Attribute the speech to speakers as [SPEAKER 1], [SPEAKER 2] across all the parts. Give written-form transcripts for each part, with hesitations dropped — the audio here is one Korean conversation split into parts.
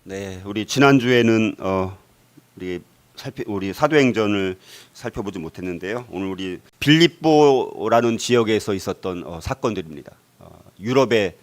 [SPEAKER 1] 네, 우리 지난주에는 우리 사도행전을 살펴보지 못했는데요. 오늘 우리 빌립보라는 지역에서 있었던 사건들입니다. 유럽의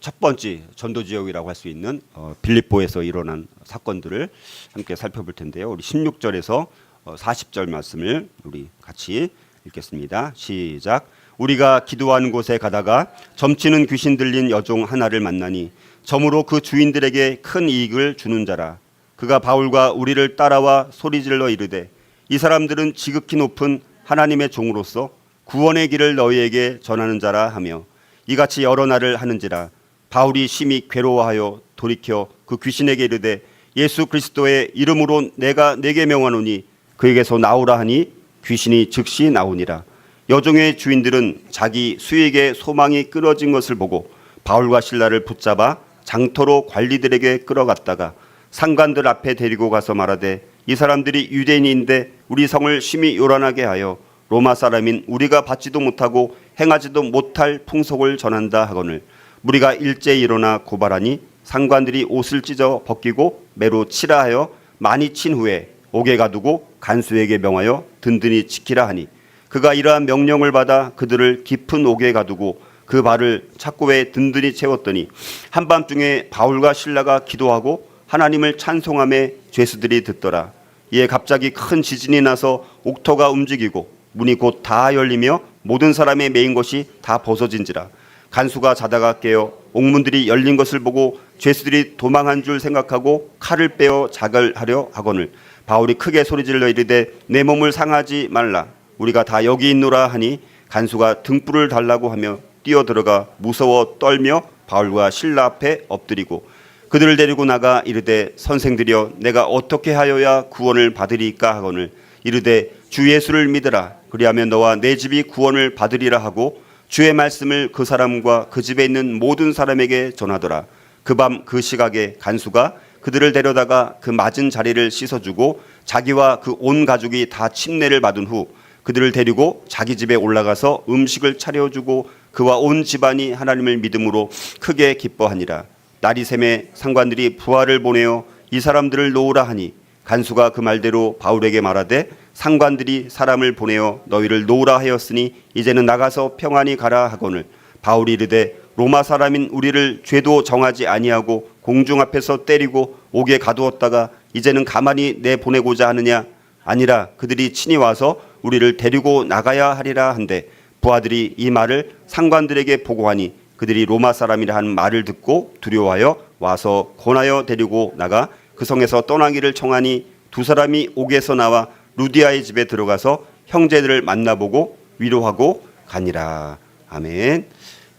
[SPEAKER 1] 첫 번째 전도 지역이라고 할 수 있는 빌립보에서 일어난 사건들을 함께 살펴볼 텐데요. 우리 16절에서 40절 말씀을 우리 같이 읽겠습니다. 시작. 우리가 기도하는 곳에 가다가 점치는 귀신 들린 여종 하나를 만나니 점으로 그 주인들에게 큰 이익을 주는 자라. 그가 바울과 우리를 따라와 소리질러 이르되 이 사람들은 지극히 높은 하나님의 종으로서 구원의 길을 너희에게 전하는 자라 하며 이같이 여러 날을 하는지라. 바울이 심히 괴로워하여 돌이켜 그 귀신에게 이르되 예수 그리스도의 이름으로 내가 네게 명하노니 그에게서 나오라 하니 귀신이 즉시 나오니라. 여종의 주인들은 자기 수익의 소망이 끊어진 것을 보고 바울과 실라를 붙잡아 장터로 관리들에게 끌어갔다가 상관들 앞에 데리고 가서 말하되 이 사람들이 유대인인데 우리 성을 심히 요란하게 하여 로마 사람인 우리가 받지도 못하고 행하지도 못할 풍속을 전한다 하거늘 무리가 일제히 일어나 고발하니 상관들이 옷을 찢어 벗기고 매로 치라 하여 많이 친 후에 옥에 가두고 간수에게 명하여 든든히 지키라 하니 그가 이러한 명령을 받아 그들을 깊은 옥에 가두고 그 발을 착고에 든든히 채웠더니 한밤중에 바울과 실라가 기도하고 하나님을 찬송하며 죄수들이 듣더라. 이에 갑자기 큰 지진이 나서 옥토가 움직이고 문이 곧 다 열리며 모든 사람의 메인 것이 다 벗어진지라. 간수가 자다가 깨어 옥문들이 열린 것을 보고 죄수들이 도망한 줄 생각하고 칼을 빼어 자결하려 하거늘 바울이 크게 소리질러 이르되 내 몸을 상하지 말라. 우리가 다 여기 있노라 하니 간수가 등불을 달라고 하며 뛰어들어가 무서워 떨며 바울과 실라 앞에 엎드리고 그들을 데리고 나가 이르되 선생들이여 내가 어떻게 하여야 구원을 받으리까 하거늘 이르되 주 예수를 믿으라. 그리하면 너와 내 집이 구원을 받으리라 하고 주의 말씀을 그 사람과 그 집에 있는 모든 사람에게 전하더라. 그 밤 그 시각에 간수가 그들을 데려다가 그 맞은 자리를 씻어주고 자기와 그 온 가족이 다 침례를 받은 후 그들을 데리고 자기 집에 올라가서 음식을 차려주고 그와 온 집안이 하나님을 믿음으로 크게 기뻐하니라. 날이 새매 상관들이 부하를 보내어 이 사람들을 놓으라 하니 간수가 그 말대로 바울에게 말하되 상관들이 사람을 보내어 너희를 놓으라 하였으니 이제는 나가서 평안히 가라 하거늘 바울이 이르되 로마 사람인 우리를 죄도 정하지 아니하고 공중 앞에서 때리고 옥에 가두었다가 이제는 가만히 내보내고자 하느냐. 아니라 그들이 친히 와서 우리를 데리고 나가야 하리라 한데 부하들이 이 말을 상관들에게 보고하니 그들이 로마 사람이라 하는 말을 듣고 두려워하여 와서 권하여 데리고 나가 그 성에서 떠나기를 청하니 두 사람이 옥에서 나와 루디아의 집에 들어가서 형제들을 만나보고 위로하고 가니라. 아멘.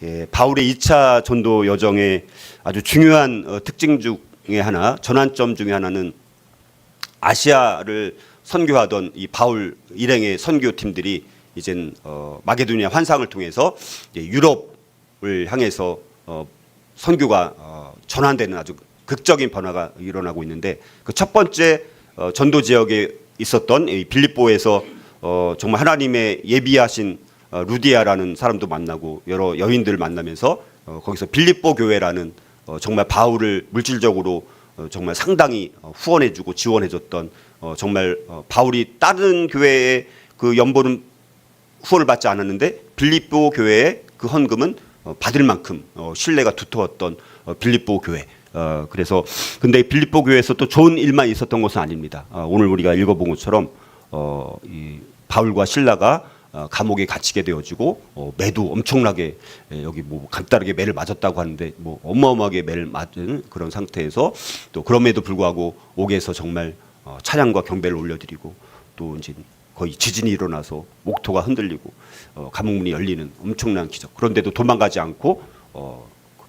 [SPEAKER 1] 예, 바울의 2차 전도 여정의 아주 중요한 특징 중에 하나, 전환점 중에 하나는 아시아를 선교하던 이 바울 일행의 선교팀들이 이젠 마게도니아 환상을 통해서 유럽을 향해서 선교가 전환되는 아주 극적인 변화가 일어나고 있는데 그 첫 번째 전도 지역에 있었던 이 빌립보에서 정말 하나님의 예비하신 루디아라는 사람도 만나고 여러 여인들을 만나면서 거기서 빌립보 교회라는 정말 바울을 물질적으로 정말 상당히 후원해주고 지원해줬던 정말 바울이 다른 교회의 그 연보는 후원을 받지 않았는데 빌립보 교회의 그 헌금은 받을 만큼 신뢰가 두터웠던 빌립보 교회. 그래서 근데 빌립보 교회에서 또 좋은 일만 있었던 것은 아닙니다. 오늘 우리가 읽어본 것처럼 이 바울과 실라가 감옥에 갇히게 되어지고 매도 엄청나게 여기 뭐 간단하게 매를 맞았다고 하는데 뭐 어마어마하게 매를 맞은 그런 상태에서 또 그럼에도 불구하고 옥에서 정말 찬양과 경배를 올려드리고 또 이제 거의 지진이 일어나서 옥토가 흔들리고 감옥문이 열리는 엄청난 기적. 그런데도 도망가지 않고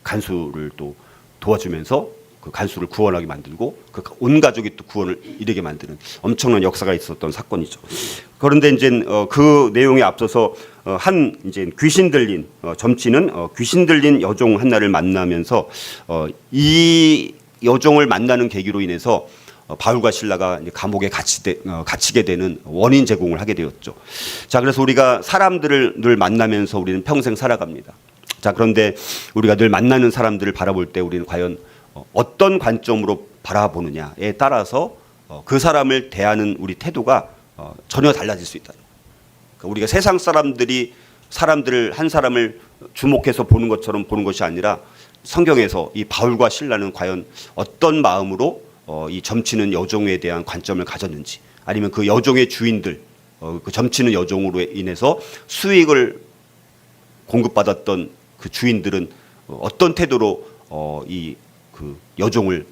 [SPEAKER 1] 간수를 또 도와주면서 그 간수를 구원하게 만들고 그 온 가족이 또 구원을 이루게 만드는 엄청난 역사가 있었던 사건이죠. 그런데 이제 그 내용에 앞서서 한 이제 귀신 들린 점치는 귀신 들린 여종 한나를 만나면서 이 여종을 만나는 계기로 인해서 바울과 실라가 감옥에 갇히게 되는 원인 제공을 하게 되었죠. 자, 그래서 우리가 사람들을 늘 만나면서 우리는 평생 살아갑니다. 자, 그런데 우리가 늘 만나는 사람들을 바라볼 때 우리는 과연 어떤 관점으로 바라보느냐에 따라서 그 사람을 대하는 우리 태도가 전혀 달라질 수 있다. 그러니까 우리가 세상 사람들을 한 사람을 주목해서 보는 것처럼 보는 것이 아니라 성경에서 이 바울과 실라는 과연 어떤 마음으로 이 점치는 여종에 대한 관점을 가졌는지, 아니면 그 여종의 주인들, 그 점치는 여종으로 인해서 수익을 공급받았던 그 주인들은 어떤 태도로 이 그 여종을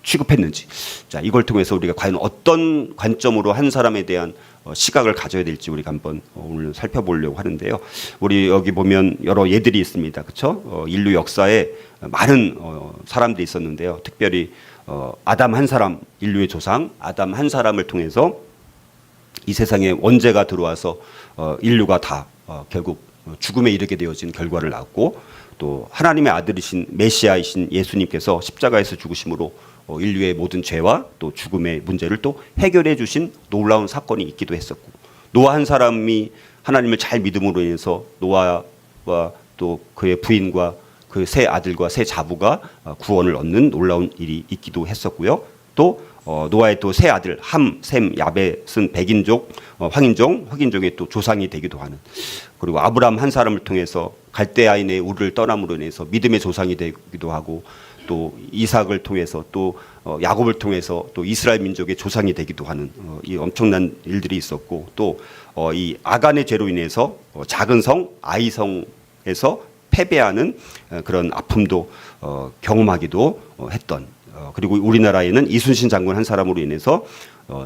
[SPEAKER 1] 취급했는지, 자, 이걸 통해서 우리가 과연 어떤 관점으로 한 사람에 대한 시각을 가져야 될지 우리가 한번 오늘 살펴보려고 하는데요. 우리 여기 보면 여러 예들이 있습니다. 그렇죠? 인류 역사에 많은 사람들이 있었는데요. 특별히 아담 한 사람, 인류의 조상 아담 한 사람을 통해서 이 세상에 원죄가 들어와서 인류가 다 결국 죽음에 이르게 되어진 결과를 낳았고, 또 하나님의 아들이신 메시아이신 예수님께서 십자가에서 죽으심으로 인류의 모든 죄와 또 죽음의 문제를 또 해결해 주신 놀라운 사건이 있기도 했었고, 노아 한 사람이 하나님을 잘 믿음으로 인해서 노아와 또 그의 부인과 그 세 아들과 세 자부가 구원을 얻는 놀라운 일이 있기도 했었고요. 또 노아의 또 세 아들 함, 셈, 야벳은 백인족, 흑인족의 또 조상이 되기도 하는, 그리고 아브람 한 사람을 통해서 갈대아인의 우르를 떠남으로 인해서 믿음의 조상이 되기도 하고, 또 이삭을 통해서 또 야곱을 통해서 또 이스라엘 민족의 조상이 되기도 하는 이 엄청난 일들이 있었고, 또 이 아간의 죄로 인해서 작은 성 아이성에서 패배하는 그런 아픔도 경험하기도 했던, 그리고 우리나라에는 이순신 장군 한 사람으로 인해서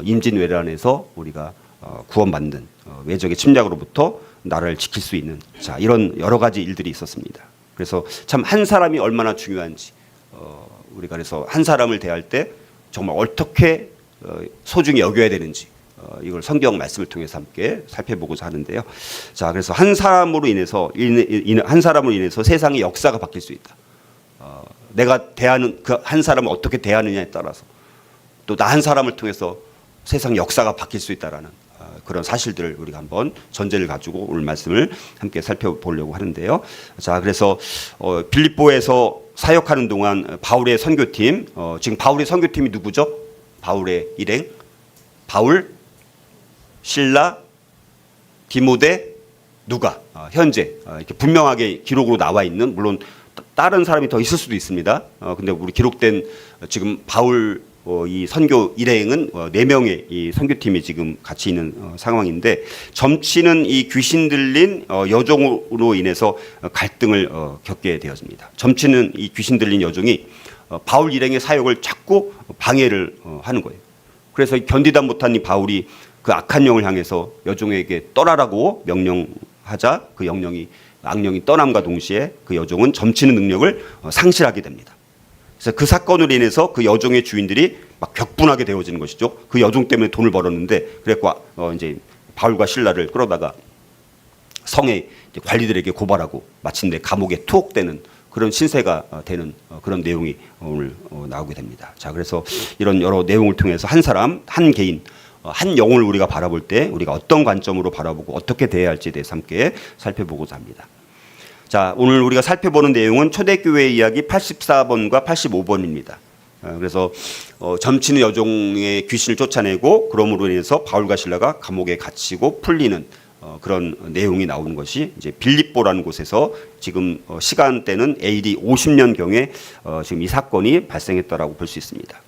[SPEAKER 1] 임진왜란에서 우리가 구원받는, 외적의 침략으로부터 나라를 지킬 수 있는, 자, 이런 여러 가지 일들이 있었습니다. 그래서 참 한 사람이 얼마나 중요한지, 우리가 그래서 한 사람을 대할 때 정말 어떻게 소중히 여겨야 되는지, 이걸 성경 말씀을 통해서 함께 살펴보고자 하는데요. 자, 그래서 한 사람으로 인해서 세상의 역사가 바뀔 수 있다. 내가 대하는 그 한 사람을 어떻게 대하느냐에 따라서 또 나 한 사람을 통해서 세상 역사가 바뀔 수 있다라는 그런 사실들을 우리가 한번 전제를 가지고 오늘 말씀을 함께 살펴보려고 하는데요. 자, 그래서 빌립보에서 사역하는 동안 바울의 선교팀, 지금 바울의 선교팀이 누구죠? 바울의 일행, 바울, 실라, 디모데, 누가, 현재 이렇게 분명하게 기록으로 나와 있는, 물론 다른 사람이 더 있을 수도 있습니다. 근데 우리 기록된 지금 바울 이 선교 일행은 4명의 이 선교팀이 지금 같이 있는 상황인데, 점치는 이 귀신 들린 여종으로 인해서 갈등을 겪게 되었습니다. 점치는 이 귀신 들린 여종이 바울 일행의 사역을 자꾸 방해를 하는 거예요. 그래서 견디다 못한 이 바울이 그 악한 영을 향해서 여종에게 떠나라고 명령하자 그 악령이 떠남과 동시에 그 여종은 점치는 능력을 상실하게 됩니다. 그래서 그 사건으로 인해서 그 여종의 주인들이 막 격분하게 되어지는 것이죠. 그 여종 때문에 돈을 벌었는데, 그래서 이제 바울과 실라를 끌어다가 성의 관리들에게 고발하고 마침내 감옥에 투옥되는 그런 신세가 되는 그런 내용이 오늘 나오게 됩니다. 자, 그래서 이런 여러 내용을 통해서 한 사람, 한 개인, 한 영혼을 우리가 바라볼 때 우리가 어떤 관점으로 바라보고 어떻게 대해야 할지에 대해서 함께 살펴보고자 합니다. 자, 오늘 우리가 살펴보는 내용은 초대교회 이야기 84번과 85번입니다. 그래서 점치는 여종의 귀신을 쫓아내고 그러므로 인해서 바울과 실라가 감옥에 갇히고 풀리는 그런 내용이 나오는 것이 이제 빌립보라는 곳에서 지금 시간대는 AD 50년경에 지금 이 사건이 발생했다라고 볼 수 있습니다.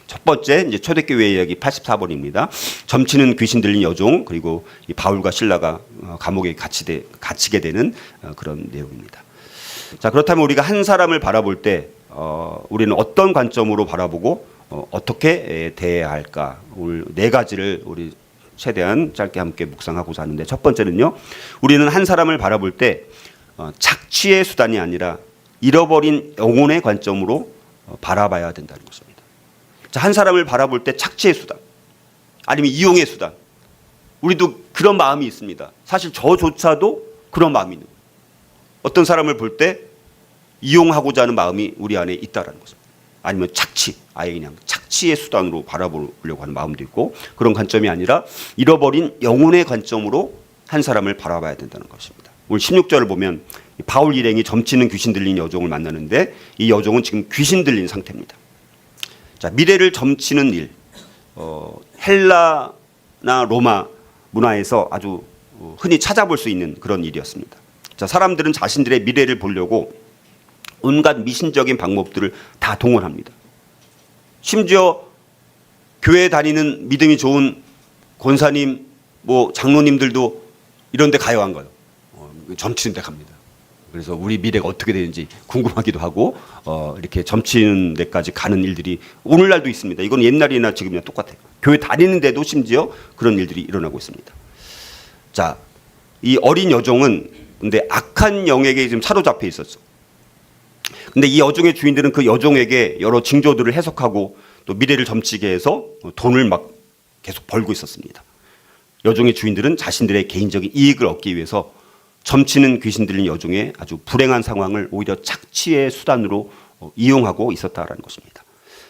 [SPEAKER 1] 첫 번째 이제 초대교회 이야기 84번입니다. 점치는 귀신 들린 여종, 그리고 이 바울과 실라가 감옥에 갇히게 되는 그런 내용입니다. 자, 그렇다면 우리가 한 사람을 바라볼 때 우리는 어떤 관점으로 바라보고 어떻게 대해야 할까? 오늘 4가지를 우리 최대한 짧게 함께 묵상하고자 하는데, 첫 번째는요, 우리는 한 사람을 바라볼 때 착취의 수단이 아니라 잃어버린 영혼의 관점으로 바라봐야 된다는 것입니다. 자, 한 사람을 바라볼 때 착취의 수단 아니면 이용의 수단, 우리도 그런 마음이 있습니다. 사실 저조차도 그런 마음이 있는 거예요. 어떤 사람을 볼 때 이용하고자 하는 마음이 우리 안에 있다라는 것입니다. 아니면 아예 그냥 착취의 수단으로 바라보려고 하는 마음도 있고, 그런 관점이 아니라 잃어버린 영혼의 관점으로 한 사람을 바라봐야 된다는 것입니다. 오늘 16절을 보면 바울 일행이 점치는 귀신 들린 여종을 만나는데 이 여종은 지금 귀신 들린 상태입니다. 자, 미래를 점치는 일, 헬라나 로마 문화에서 아주 흔히 찾아볼 수 있는 그런 일이었습니다. 자, 사람들은 자신들의 미래를 보려고 온갖 미신적인 방법들을 다 동원합니다. 심지어 교회 다니는 믿음이 좋은 권사님, 장로님들도 이런 데 가요, 안 가요? 점치는 데 갑니다. 그래서 우리 미래가 어떻게 되는지 궁금하기도 하고 이렇게 점치는 데까지 가는 일들이 오늘날도 있습니다. 이건 옛날이나 지금이나 똑같아요. 교회 다니는데도 심지어 그런 일들이 일어나고 있습니다. 자, 이 어린 여종은 근데 악한 영에게 지금 사로잡혀 있었죠. 근데 이 여종의 주인들은 그 여종에게 여러 징조들을 해석하고 또 미래를 점치게 해서 돈을 막 계속 벌고 있었습니다. 여종의 주인들은 자신들의 개인적인 이익을 얻기 위해서 점치는 귀신 들린 여종의 아주 불행한 상황을 오히려 착취의 수단으로 이용하고 있었다라는 것입니다.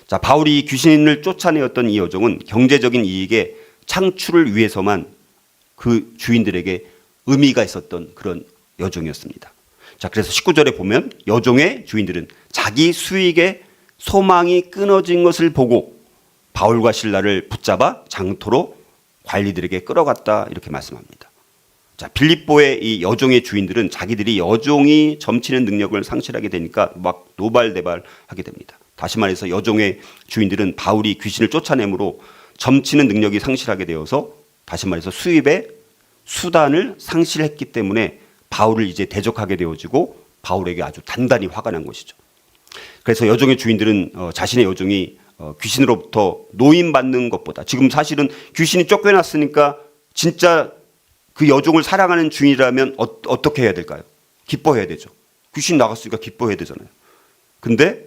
[SPEAKER 1] 자, 바울이 귀신을 쫓아내었던 이 여종은 경제적인 이익의 창출을 위해서만 그 주인들에게 의미가 있었던 그런 여종이었습니다. 자, 그래서 19절에 보면 여종의 주인들은 자기 수익에 소망이 끊어진 것을 보고 바울과 실라를 붙잡아 장토로 관리들에게 끌어갔다 이렇게 말씀합니다. 자, 빌립보의 이 여종의 주인들은 자기들이 여종이 점치는 능력을 상실하게 되니까 막 노발대발하게 됩니다. 다시 말해서 여종의 주인들은 바울이 귀신을 쫓아내므로 점치는 능력이 상실하게 되어서 다시 말해서 수입의 수단을 상실했기 때문에 바울을 이제 대적하게 되어지고 바울에게 아주 단단히 화가 난 것이죠. 그래서 여종의 주인들은 자신의 여종이 귀신으로부터 노임받는 것보다 지금 사실은 귀신이 쫓겨났으니까 진짜 그 여종을 사랑하는 주인이라면 어떻게 해야 될까요? 기뻐해야 되죠. 귀신 나갔으니까 기뻐해야 되잖아요. 근데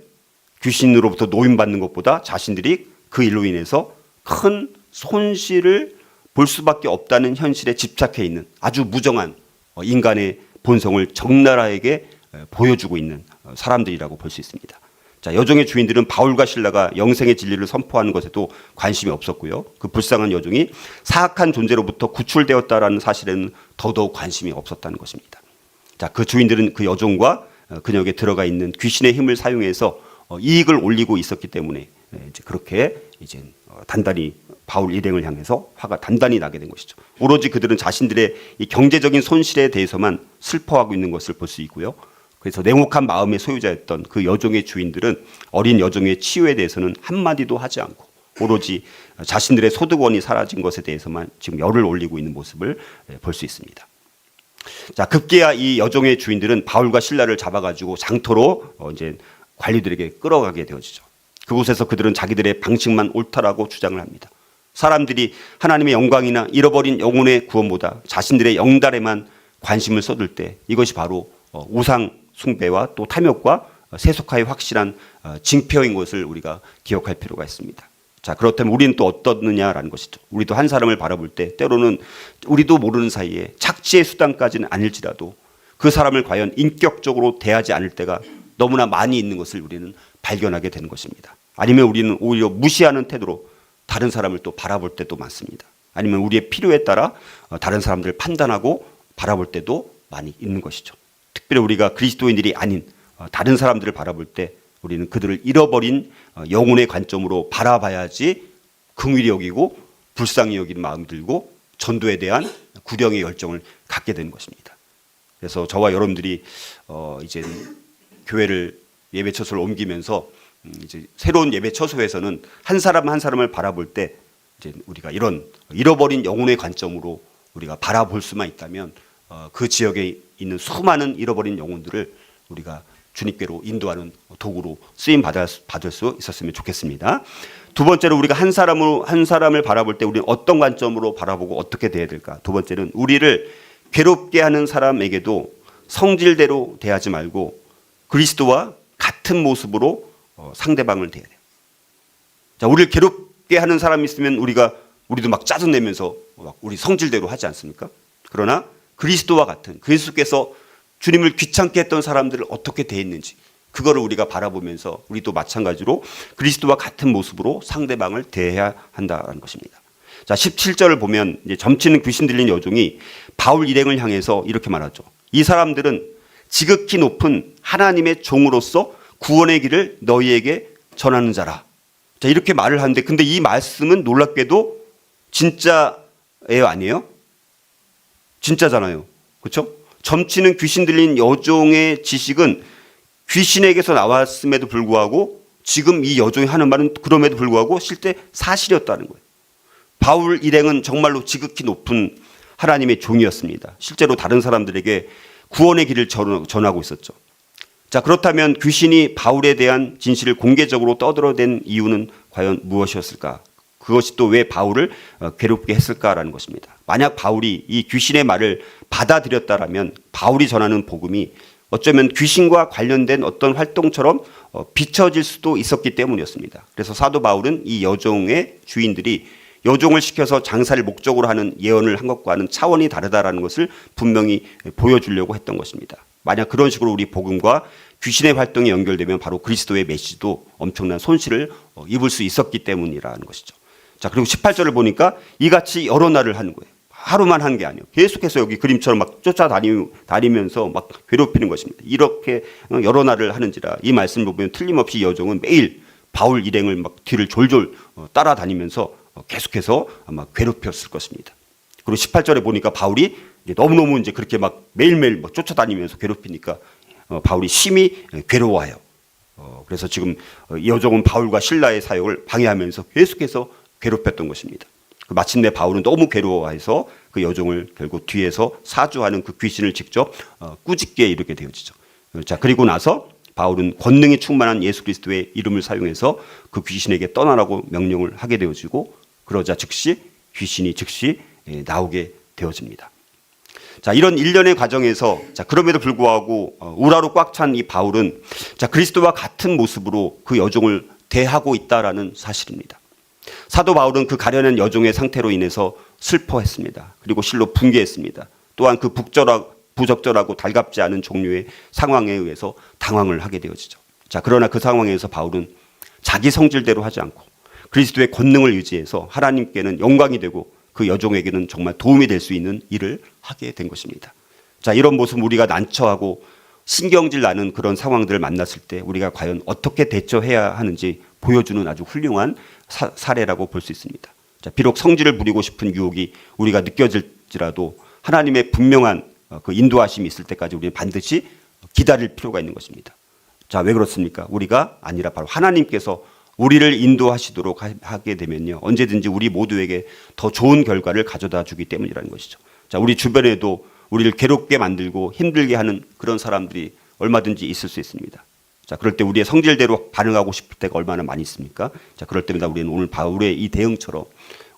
[SPEAKER 1] 귀신으로부터 노임받는 것보다 자신들이 그 일로 인해서 큰 손실을 볼 수밖에 없다는 현실에 집착해 있는 아주 무정한 인간의 본성을 적나라하게 보여주고 있는 사람들이라고 볼 수 있습니다. 자, 여종의 주인들은 바울과 실라가 영생의 진리를 선포하는 것에도 관심이 없었고요. 그 불쌍한 여종이 사악한 존재로부터 구출되었다라는 사실에는 더더욱 관심이 없었다는 것입니다. 자, 그 주인들은 그 여종과 그녀에게 들어가 있는 귀신의 힘을 사용해서 이익을 올리고 있었기 때문에 이제 그렇게 이제 단단히 바울 일행을 향해서 화가 단단히 나게 된 것이죠. 오로지 그들은 자신들의 이 경제적인 손실에 대해서만 슬퍼하고 있는 것을 볼 수 있고요. 그래서 냉혹한 마음의 소유자였던 그 여종의 주인들은 어린 여종의 치유에 대해서는 한마디도 하지 않고 오로지 자신들의 소득원이 사라진 것에 대해서만 지금 열을 올리고 있는 모습을 볼 수 있습니다. 자, 급기야 이 여종의 주인들은 바울과 실라를 잡아가지고 장터로 이제 관리들에게 끌어가게 되어지죠. 그곳에서 그들은 자기들의 방식만 옳다라고 주장을 합니다. 사람들이 하나님의 영광이나 잃어버린 영혼의 구원보다 자신들의 영달에만 관심을 쏟을 때 이것이 바로 우상 숭배와 또 탐욕과 세속화의 확실한 징표인 것을 우리가 기억할 필요가 있습니다. 자, 그렇다면 우리는 또 어떻느냐라는 것이죠. 우리도 한 사람을 바라볼 때 때로는 우리도 모르는 사이에 착취의 수단까지는 아닐지라도 그 사람을 과연 인격적으로 대하지 않을 때가 너무나 많이 있는 것을 우리는 발견하게 되는 것입니다. 아니면 우리는 오히려 무시하는 태도로 다른 사람을 또 바라볼 때도 많습니다. 아니면 우리의 필요에 따라 다른 사람들을 판단하고 바라볼 때도 많이 있는 것이죠. 특별히 우리가 그리스도인들이 아닌 다른 사람들을 바라볼 때 우리는 그들을 잃어버린 영혼의 관점으로 바라봐야지 긍휼히 여기고 불쌍히 여기는 마음이 들고 전도에 대한 구령의 열정을 갖게 되는 것입니다. 그래서 저와 여러분들이 이제 교회를 예배 처소를 옮기면서 이제 새로운 예배 처소에서는 한 사람 한 사람을 바라볼 때 이제 우리가 이런 잃어버린 영혼의 관점으로 우리가 바라볼 수만 있다면 그 지역에 있는 수많은 잃어버린 영혼들을 우리가 주님께로 인도하는 도구로 쓰임 받을 수 있었으면 좋겠습니다. 두 번째로 우리가 한 사람을 바라볼 때 우리는 어떤 관점으로 바라보고 어떻게 대해야 될까? 두 번째는 우리를 괴롭게 하는 사람에게도 성질대로 대하지 말고 그리스도와 같은 모습으로 상대방을 대해야 돼요. 자, 우리를 괴롭게 하는 사람이 있으면 우리도 막 짜증내면서 막 우리 성질대로 하지 않습니까? 그러나 그리스도와 같은 그리스도께서 주님을 귀찮게 했던 사람들을 어떻게 대했는지 그거를 우리가 바라보면서 우리도 마찬가지로 그리스도와 같은 모습으로 상대방을 대해야 한다는 것입니다. 자, 17절을 보면 이제 점치는 귀신 들린 여종이 바울 일행을 향해서 이렇게 말하죠. 이 사람들은 지극히 높은 하나님의 종으로서 구원의 길을 너희에게 전하는 자라. 자, 이렇게 말을 하는데, 근데 이 말씀은 놀랍게도 진짜예요, 아니에요? 진짜잖아요. 그렇죠? 점치는 귀신 들린 여종의 지식은 귀신에게서 나왔음에도 불구하고 지금 이 여종이 하는 말은 그럼에도 불구하고 실제 사실이었다는 거예요. 바울 일행은 정말로 지극히 높은 하나님의 종이었습니다. 실제로 다른 사람들에게 구원의 길을 전하고 있었죠. 자, 그렇다면 귀신이 바울에 대한 진실을 공개적으로 떠들어댄 이유는 과연 무엇이었을까? 그것이 또 왜 바울을 괴롭게 했을까라는 것입니다. 만약 바울이 이 귀신의 말을 받아들였다라면 바울이 전하는 복음이 어쩌면 귀신과 관련된 어떤 활동처럼 비춰질 수도 있었기 때문이었습니다. 그래서 사도 바울은 이 여종의 주인들이 여종을 시켜서 장사를 목적으로 하는 예언을 한 것과는 차원이 다르다라는 것을 분명히 보여주려고 했던 것입니다. 만약 그런 식으로 우리 복음과 귀신의 활동이 연결되면 바로 그리스도의 메시지도 엄청난 손실을 입을 수 있었기 때문이라는 것이죠. 자, 그리고 18절을 보니까 이같이 여러 날을 하는 거예요. 하루만 한 게 아니에요. 계속해서 여기 그림처럼 막 쫓아다니면서 막 괴롭히는 것입니다. 이렇게 여러 날을 하는지라 이 말씀을 보면 틀림없이 여종은 매일 바울 일행을 막 뒤를 졸졸 따라다니면서 계속해서 아마 괴롭혔을 것입니다. 그리고 18절에 보니까 바울이 너무너무 이제 그렇게 막 매일매일 막 쫓아다니면서 괴롭히니까 바울이 심히 괴로워해요. 그래서 지금 여종은 바울과 실라의 사역을 방해하면서 계속해서 괴롭혔던 것입니다. 마침내 바울은 너무 괴로워해서 그 여종을 결국 뒤에서 사주하는 그 귀신을 직접 꾸짖게 이르게 되어지죠. 자, 그리고 나서 바울은 권능이 충만한 예수 그리스도의 이름을 사용해서 그 귀신에게 떠나라고 명령을 하게 되어지고 그러자 귀신이 즉시 나오게 되어집니다. 자, 이런 일련의 과정에서 자, 그럼에도 불구하고 우라로 꽉 찬 이 바울은 자, 그리스도와 같은 모습으로 그 여종을 대하고 있다라는 사실입니다. 사도 바울은 그 가련한 여종의 상태로 인해서 슬퍼했습니다. 그리고 실로 붕괴했습니다. 또한 그 부적절하고 달갑지 않은 종류의 상황에 의해서 당황을 하게 되어지죠. 자, 그러나 그 상황에서 바울은 자기 성질대로 하지 않고 그리스도의 권능을 의지해서 하나님께는 영광이 되고 그 여종에게는 정말 도움이 될 수 있는 일을 하게 된 것입니다. 자, 이런 모습 우리가 난처하고 신경질 나는 그런 상황들을 만났을 때 우리가 과연 어떻게 대처해야 하는지 보여주는 아주 훌륭한 사례라고 볼 수 있습니다. 자, 비록 성질을 부리고 싶은 유혹이 우리가 느껴질지라도 하나님의 분명한 그 인도하심이 있을 때까지 우리는 반드시 기다릴 필요가 있는 것입니다. 자, 왜 그렇습니까? 우리가 아니라 바로 하나님께서 우리를 인도하시도록 하게 되면요, 언제든지 우리 모두에게 더 좋은 결과를 가져다 주기 때문이라는 것이죠. 자, 우리 주변에도 우리를 괴롭게 만들고 힘들게 하는 그런 사람들이 얼마든지 있을 수 있습니다. 자, 그럴 때 우리의 성질대로 반응하고 싶을 때가 얼마나 많이 있습니까? 자, 그럴 때마다 우리는 오늘 바울의 이 대응처럼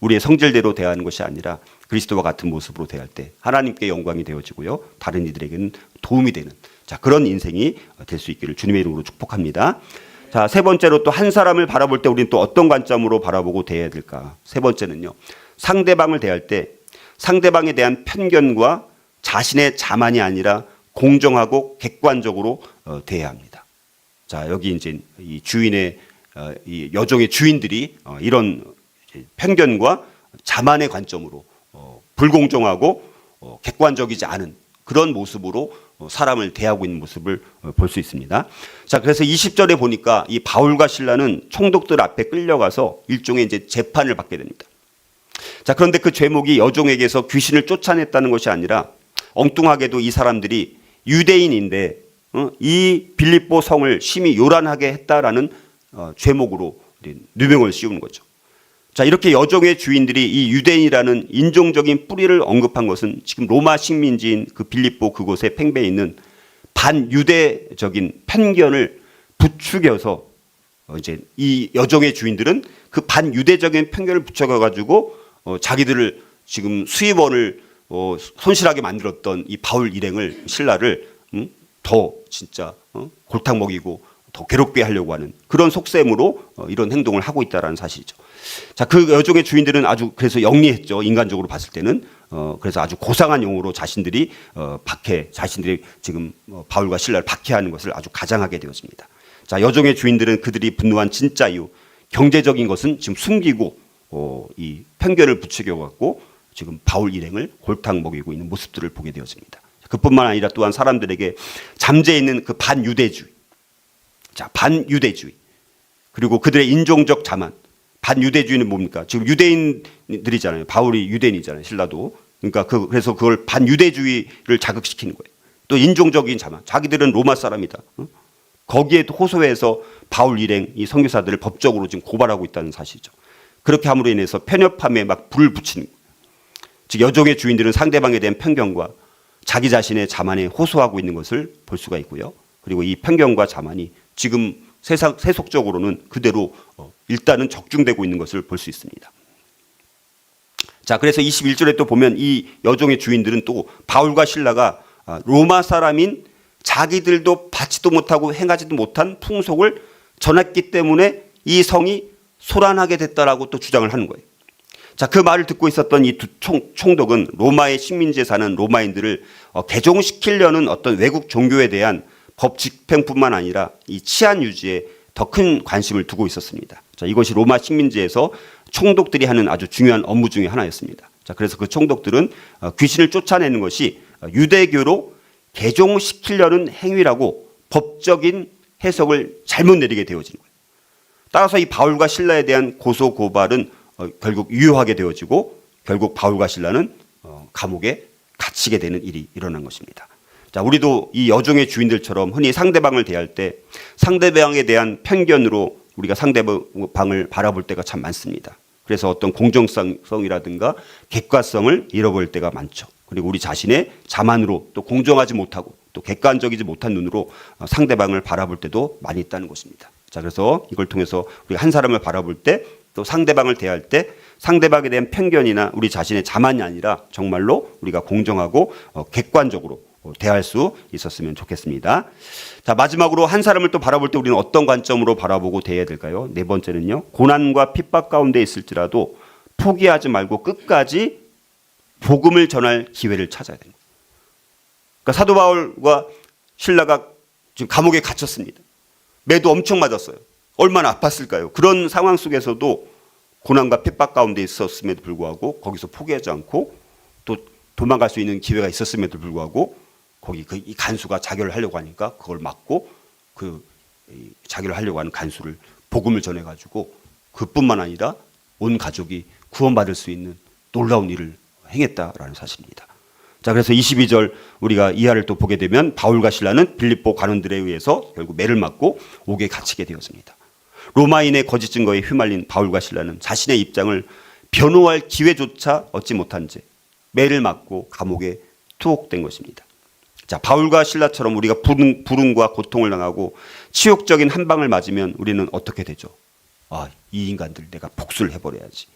[SPEAKER 1] 우리의 성질대로 대하는 것이 아니라 그리스도와 같은 모습으로 대할 때 하나님께 영광이 되어지고요, 다른 이들에게는 도움이 되는 자, 그런 인생이 될 수 있기를 주님의 이름으로 축복합니다. 자, 세 번째로 또 한 사람을 바라볼 때 우리는 또 어떤 관점으로 바라보고 대해야 될까? 세 번째는요, 상대방을 대할 때 상대방에 대한 편견과 자신의 자만이 아니라 공정하고 객관적으로 대해야 합니다. 자, 여기 이제 이 주인의 이 여종의 주인들이 이런 편견과 자만의 관점으로 불공정하고 객관적이지 않은 그런 모습으로 사람을 대하고 있는 모습을 볼 수 있습니다. 자, 그래서 20절에 보니까 이 바울과 실라는 총독들 앞에 끌려가서 일종의 이제 재판을 받게 됩니다. 자, 그런데 그 죄목이 여종에게서 귀신을 쫓아냈다는 것이 아니라 엉뚱하게도 이 사람들이 유대인인데 이 빌립보 성을 심히 요란하게 했다라는 죄목으로 누명을 씌우는 거죠. 자, 이렇게 여종의 주인들이 이 유대인이라는 인종적인 뿌리를 언급한 것은 지금 로마 식민지인 그 빌립보 그곳에 팽배해 있는 반유대적인 편견을 부추겨서 이제 이 여종의 주인들은 그 반유대적인 편견을 부추겨가지고 자기들을 지금 수입원을 손실하게 만들었던 이 바울 일행을 신라를 더 진짜 골탕 먹이고 더 괴롭게 하려고 하는 그런 속셈으로 이런 행동을 하고 있다는 사실이죠. 자, 그 여종의 주인들은 아주 그래서 영리했죠. 인간적으로 봤을 때는 그래서 아주 고상한 용어로 자신들이 자신들이 지금 바울과 실라를 박해하는 것을 아주 가장하게 되었습니다. 자, 여종의 주인들은 그들이 분노한 진짜 이유, 경제적인 것은 지금 숨기고 이 편견을 부추겨 갖고 지금 바울 일행을 골탕 먹이고 있는 모습들을 보게 되었습니다. 그뿐만 아니라 또한 사람들에게 잠재해 있는 그 반유대주의, 자, 반유대주의, 그리고 그들의 인종적 자만. 반유대주의는 뭡니까? 지금 유대인들이잖아요. 바울이 유대인이잖아요. 신라도. 그러니까 그래서 그걸 반유대주의를 자극시키는 거예요. 또 인종적인 자만. 자기들은 로마 사람이다. 거기에 또 호소해서 바울 일행 이 선교사들을 법적으로 지금 고발하고 있다는 사실이죠. 그렇게 함으로 인해서 편협함에 막 불을 붙이는 거예요. 즉 여종의 주인들은 상대방에 대한 편견과 자기 자신의 자만에 호소하고 있는 것을 볼 수가 있고요. 그리고 이 편견과 자만이 지금 세속적으로는 그대로 일단은 적중되고 있는 것을 볼 수 있습니다. 자, 그래서 21절에 또 보면 이 여종의 주인들은 또 바울과 실라가 로마 사람인 자기들도 받지도 못하고 행하지도 못한 풍속을 전했기 때문에 이 성이 소란하게 됐다라고 또 주장을 하는 거예요. 자, 그 말을 듣고 있었던 이 두 총독은 로마의 식민지에 사는 로마인들을 개종시키려는 어떤 외국 종교에 대한 법 집행뿐만 아니라 이 치안 유지에 더 큰 관심을 두고 있었습니다. 자, 이것이 로마 식민지에서 총독들이 하는 아주 중요한 업무 중에 하나였습니다. 자, 그래서 그 총독들은 귀신을 쫓아내는 것이 유대교로 개종시키려는 행위라고 법적인 해석을 잘못 내리게 되어진 거예요. 따라서 이 바울과 실라에 대한 고소 고발은 결국 유효하게 되어지고 결국 바울과 실라는 감옥에 갇히게 되는 일이 일어난 것입니다. 자, 우리도 이 여종의 주인들처럼 흔히 상대방을 대할 때 상대방에 대한 편견으로 우리가 상대방을 바라볼 때가 참 많습니다. 그래서 어떤 공정성이라든가 객관성을 잃어버릴 때가 많죠. 그리고 우리 자신의 자만으로 또 공정하지 못하고 또 객관적이지 못한 눈으로 상대방을 바라볼 때도 많이 있다는 것입니다. 자, 그래서 이걸 통해서 우리가 한 사람을 바라볼 때 또 상대방을 대할 때 상대방에 대한 편견이나 우리 자신의 자만이 아니라 정말로 우리가 공정하고 객관적으로 대할 수 있었으면 좋겠습니다. 자, 마지막으로 한 사람을 또 바라볼 때 우리는 어떤 관점으로 바라보고 대해야 될까요? 네 번째는요, 고난과 핍박 가운데 있을지라도 포기하지 말고 끝까지 복음을 전할 기회를 찾아야 됩니다. 그러니까 사도 바울과 실라가 지금 감옥에 갇혔습니다. 매도 엄청 맞았어요. 얼마나 아팠을까요? 그런 상황 속에서도 고난과 핍박 가운데 있었음에도 불구하고 거기서 포기하지 않고 또 도망갈 수 있는 기회가 있었음에도 불구하고 거기 이 간수가 자결을 하려고 하니까 그걸 막고 자결을 하려고 하는 간수를 복음을 전해가지고 그뿐만 아니라 온 가족이 구원받을 수 있는 놀라운 일을 행했다라는 사실입니다. 자, 그래서 22절 우리가 이하를 또 보게 되면 바울과 실라는 빌립보 관원들에 의해서 결국 매를 맞고 옥에 갇히게 되었습니다. 로마인의 거짓 증거에 휘말린 바울과 실라는 자신의 입장을 변호할 기회조차 얻지 못한 채 매를 맞고 감옥에 투옥된 것입니다. 자, 바울과 실라처럼 우리가 불응과 고통을 당하고 치욕적인 한 방을 맞으면 우리는 어떻게 되죠? 이 인간들 내가 복수를 해버려야지.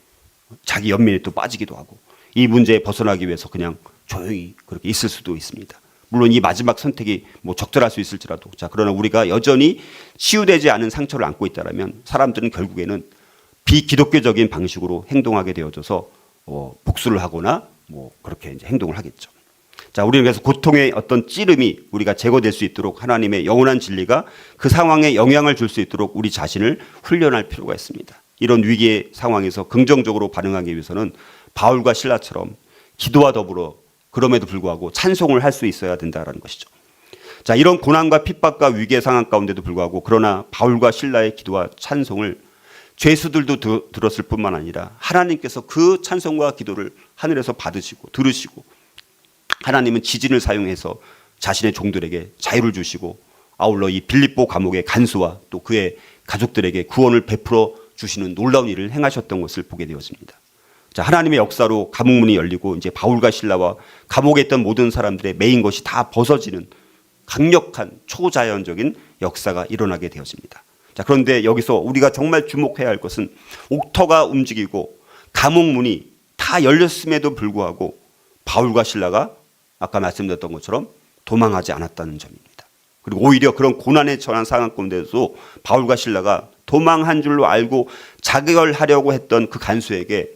[SPEAKER 1] 자기 연민에 또 빠지기도 하고 이 문제에 벗어나기 위해서 그냥 조용히 그렇게 있을 수도 있습니다. 물론 이 마지막 선택이 적절할 수 있을지라도, 자, 그러나 우리가 여전히 치유되지 않은 상처를 안고 있다면 사람들은 결국에는 비기독교적인 방식으로 행동하게 되어져서 복수를 하거나 그렇게 이제 행동을 하겠죠. 자, 우리는 그래서 고통의 어떤 찌름이 우리가 제거될 수 있도록 하나님의 영원한 진리가 그 상황에 영향을 줄 수 있도록 우리 자신을 훈련할 필요가 있습니다. 이런 위기의 상황에서 긍정적으로 반응하기 위해서는 바울과 실라처럼 기도와 더불어 그럼에도 불구하고 찬송을 할 수 있어야 된다는 것이죠. 자, 이런 고난과 핍박과 위기의 상황 가운데도 불구하고 그러나 바울과 실라의 기도와 찬송을 죄수들도 들었을 뿐만 아니라 하나님께서 그 찬송과 기도를 하늘에서 받으시고 들으시고 하나님은 지진을 사용해서 자신의 종들에게 자유를 주시고 아울러 이 빌립보 감옥의 간수와 또 그의 가족들에게 구원을 베풀어 주시는 놀라운 일을 행하셨던 것을 보게 되었습니다. 자, 하나님의 역사로 감옥문이 열리고 이제 바울과 실라와 감옥에 있던 모든 사람들의 매인 것이 다 벗어지는 강력한 초자연적인 역사가 일어나게 되었습니다. 자, 그런데 여기서 우리가 정말 주목해야 할 것은 옥터가 움직이고 감옥문이 다 열렸음에도 불구하고 바울과 실라가 아까 말씀드렸던 것처럼 도망하지 않았다는 점입니다. 그리고 오히려 그런 고난에 처한 상황 가운데서 바울과 실라가 도망한 줄로 알고 자결하려고 했던 그 간수에게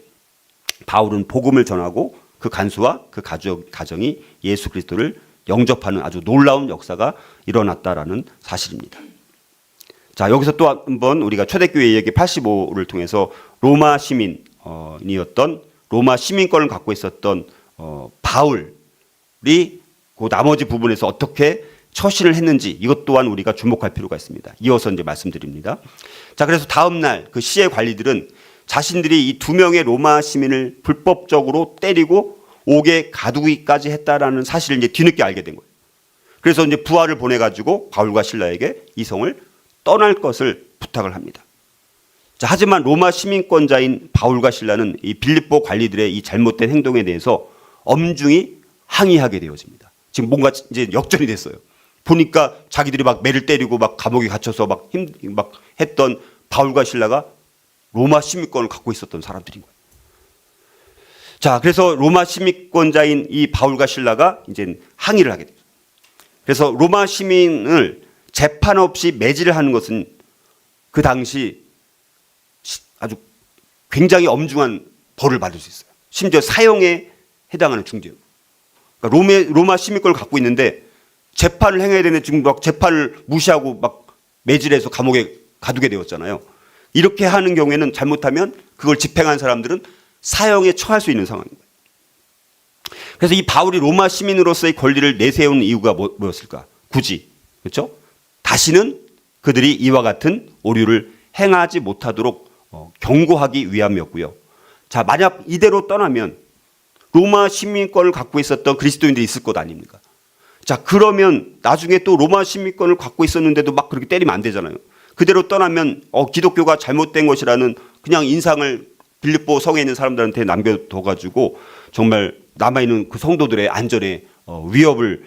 [SPEAKER 1] 바울은 복음을 전하고 그 간수와 그 가정이 예수 그리스도를 영접하는 아주 놀라운 역사가 일어났다라는 사실입니다. 자, 여기서 또 한번 우리가 초대교회 얘기 85를 통해서 로마 시민이었던 로마 시민권을 갖고 있었던 바울이 그 나머지 부분에서 어떻게 처신을 했는지 이것 또한 우리가 주목할 필요가 있습니다. 이어서 이제 말씀드립니다. 자, 그래서 다음 날 그 시의 관리들은 자신들이 이 2명의 로마 시민을 불법적으로 때리고 옥에 가두기까지 했다라는 사실을 이제 뒤늦게 알게 된 거예요. 그래서 이제 부하를 보내가지고 바울과 실라에게 이 성을 떠날 것을 부탁을 합니다. 자, 하지만 로마 시민권자인 바울과 실라는 이 빌립보 관리들의 이 잘못된 행동에 대해서 엄중히 항의하게 되어집니다. 지금 뭔가 이제 역전이 됐어요. 보니까 자기들이 막 매를 때리고 막 감옥에 갇혀서 막 했던 바울과 실라가 로마 시민권을 갖고 있었던 사람들인 거예요. 자, 그래서 로마 시민권자인 이 바울과 실라가 이제 항의를 하게 됩니다. 그래서 로마 시민을 재판 없이 매질을 하는 것은 그 당시 아주 굉장히 엄중한 벌을 받을 수 있어요. 심지어 사형에 해당하는 중죄. 그러니까 로마 시민권을 갖고 있는데 재판을 행해야 되는데 지금 막 재판을 무시하고 막 매질해서 감옥에 가두게 되었잖아요. 이렇게 하는 경우에는 잘못하면 그걸 집행한 사람들은 사형에 처할 수 있는 상황인 거예요. 그래서 이 바울이 로마 시민으로서의 권리를 내세운 이유가 뭐였을까? 굳이, 그렇죠? 다시는 그들이 이와 같은 오류를 행하지 못하도록 경고하기 위함이었고요. 자, 만약 이대로 떠나면 로마 시민권을 갖고 있었던 그리스도인들이 있을 것 아닙니까? 자, 그러면 나중에 또 로마 시민권을 갖고 있었는데도 막 그렇게 때리면 안 되잖아요. 그대로 떠나면 기독교가 잘못된 것이라는 그냥 인상을 빌립보 성에 있는 사람들한테 남겨둬가지고 정말 남아있는 그 성도들의 안전에 위협을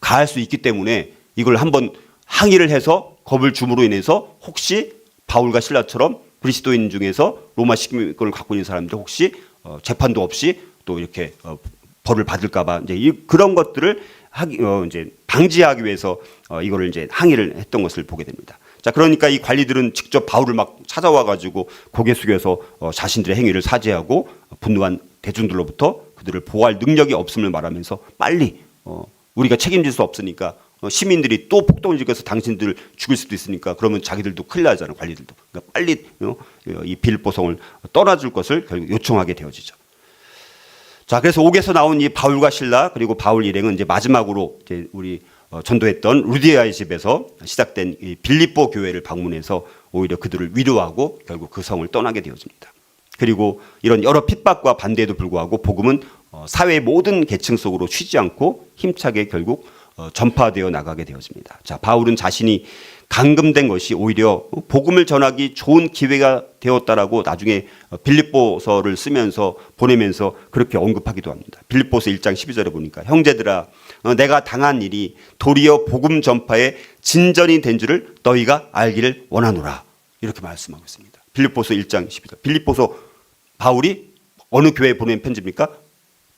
[SPEAKER 1] 가할 수 있기 때문에 이걸 한번 항의를 해서 겁을 줌으로 인해서 혹시 바울과 실라처럼 그리스도인 중에서 로마 시민권을 갖고 있는 사람들 혹시 재판도 없이 또 이렇게 벌을 받을까봐 이제 그런 것들을 이제 방지하기 위해서 이거를 이제 항의를 했던 것을 보게 됩니다. 자, 그러니까 이 관리들은 직접 바울을 막 찾아와가지고 고개 숙여서 자신들의 행위를 사죄하고 분노한 대중들로부터 그들을 보호할 능력이 없음을 말하면서 빨리 우리가 책임질 수 없으니까 시민들이 또 폭동을 일으켜서 당신들을 죽일 수도 있으니까 그러면 자기들도 큰일 나잖아요. 관리들도. 그러니까 빨리 이 빌립보 성을 떠나줄 것을 결국 요청하게 되어지죠. 자, 그래서 옥에서 나온 이 바울과 실라 그리고 바울 일행은 이제 마지막으로 이제 우리 전도했던 루디아의 집에서 시작된 이 빌립보 교회를 방문해서 오히려 그들을 위로하고 결국 그 성을 떠나게 되어집니다. 그리고 이런 여러 핍박과 반대에도 불구하고 복음은 사회의 모든 계층 속으로 쉬지 않고 힘차게 결국 전파되어 나가게 되어집니다. 자, 바울은 자신이 감금된 것이 오히려 복음을 전하기 좋은 기회가 되었다라고 나중에 빌립보서를 쓰면서 보내면서 그렇게 언급하기도 합니다. 빌립보서 1장 12절에 보니까 형제들아 내가 당한 일이 도리어 복음 전파에 진전이 된 줄을 너희가 알기를 원하노라 이렇게 말씀하고 있습니다. 빌립보서 1장 12절. 빌립보서 바울이 어느 교회에 보낸 편지입니까?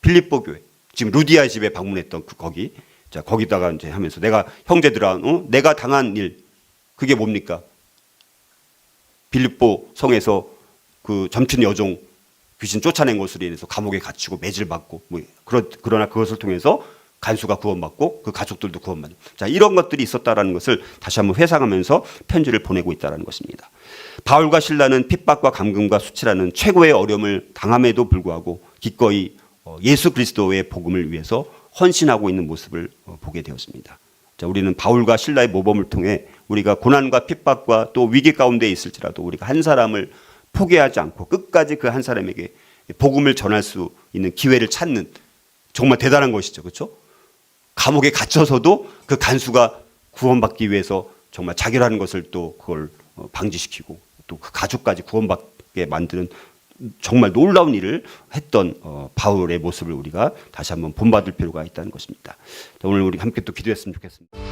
[SPEAKER 1] 빌립보 교회. 지금 루디아 집에 방문했던 거기. 자, 거기다가 이제 하면서 내가 형제들아 내가 당한 일 그게 뭡니까? 빌립보 성에서 그 점ችን 여종 귀신 쫓아낸 것으로 인해서 감옥에 갇히고 매질받고 그러나 그것을 통해서 간수가 구원받고 그 가족들도 구원받는. 자, 이런 것들이 있었다라는 것을 다시 한번 회상하면서 편지를 보내고 있다라는 것입니다. 바울과 실라는 핍박과 감금과 수치라는 최고의 어려움을 당함에도 불구하고 기꺼이 예수 그리스도의 복음을 위해서 헌신하고 있는 모습을 보게 되었습니다. 자, 우리는 바울과 실라의 모범을 통해 우리가 고난과 핍박과 또 위기 가운데 있을지라도 우리가 한 사람을 포기하지 않고 끝까지 그 한 사람에게 복음을 전할 수 있는 기회를 찾는 정말 대단한 것이죠. 그렇죠? 감옥에 갇혀서도 그 간수가 구원받기 위해서 정말 자결하는 것을 또 그걸 방지시키고 또 그 가족까지 구원받게 만드는 정말 놀라운 일을 했던 바울의 모습을 우리가 다시 한번 본받을 필요가 있다는 것입니다. 오늘 우리 함께 또 기도했으면 좋겠습니다.